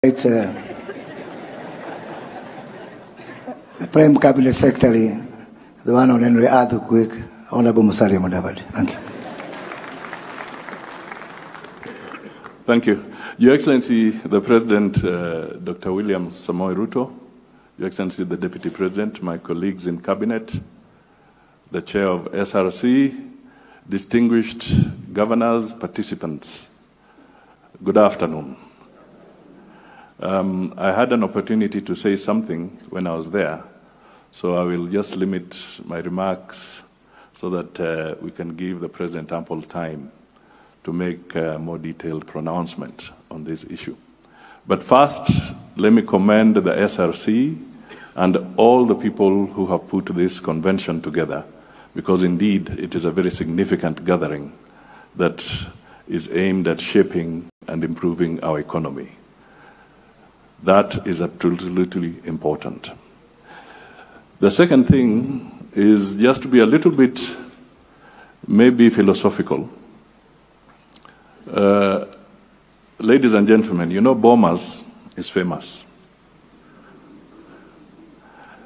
The Prime Cabinet Secretary, the one on Henry quick, Honorable Musalia Mudavadi. Thank you. Thank you. Your Excellency, the President, Dr. William Samoei Ruto, Your Excellency, the Deputy President, my colleagues in Cabinet, the Chair of SRC, distinguished governors, participants, good afternoon. I had an opportunity to say something when I was there, so I will just limit my remarks so that we can give the President ample time to make a more detailed pronouncement on this issue. But first, let me commend the SRC and all the people who have put this convention together, because indeed it is a very significant gathering that is aimed at shaping and improving our economy. That is absolutely important. The second thing is just to be a little bit maybe philosophical. Ladies and gentlemen, you know Bomas is famous.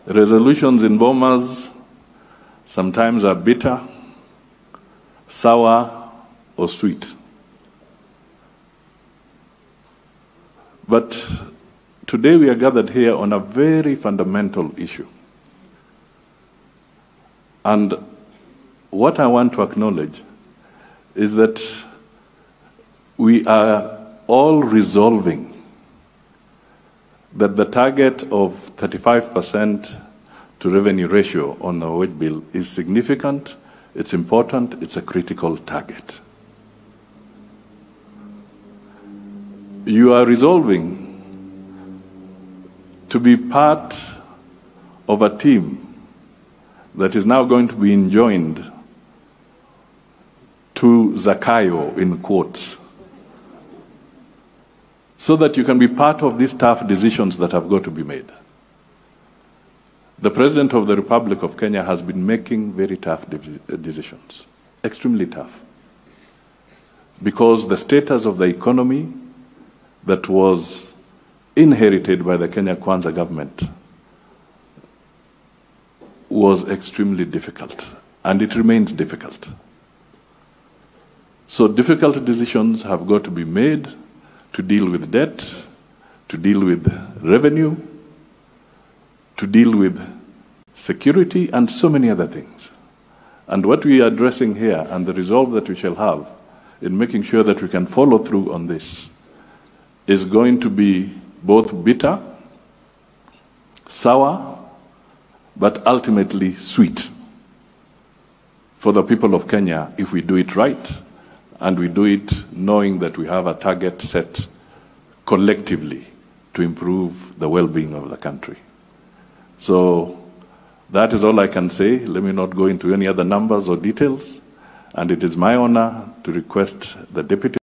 Resolutions in Bomas sometimes are bitter, sour, or sweet. But today we are gathered here on a very fundamental issue. And what I want to acknowledge is that we are all resolving that the target of 35% to revenue ratio on the wage bill is significant, it's important, it's a critical target. You are resolving to be part of a team that is now going to be enjoined to Zakayo, in quotes, so that you can be part of these tough decisions that have got to be made. The President of the Republic of Kenya has been making very tough decisions, extremely tough, because the status of the economy that was inherited by the Kenya Kwanza government was extremely difficult, and it remains difficult. So difficult decisions have got to be made to deal with debt, to deal with revenue, to deal with security, and so many other things. And what we are addressing here, and the resolve that we shall have in making sure that we can follow through on this, is going to be both bitter, sour, but ultimately sweet for the people of Kenya if we do it right, and we do it knowing that we have a target set collectively to improve the well-being of the country. So that is all I can say. Let me not go into any other numbers or details, and it is my honor to request the Deputy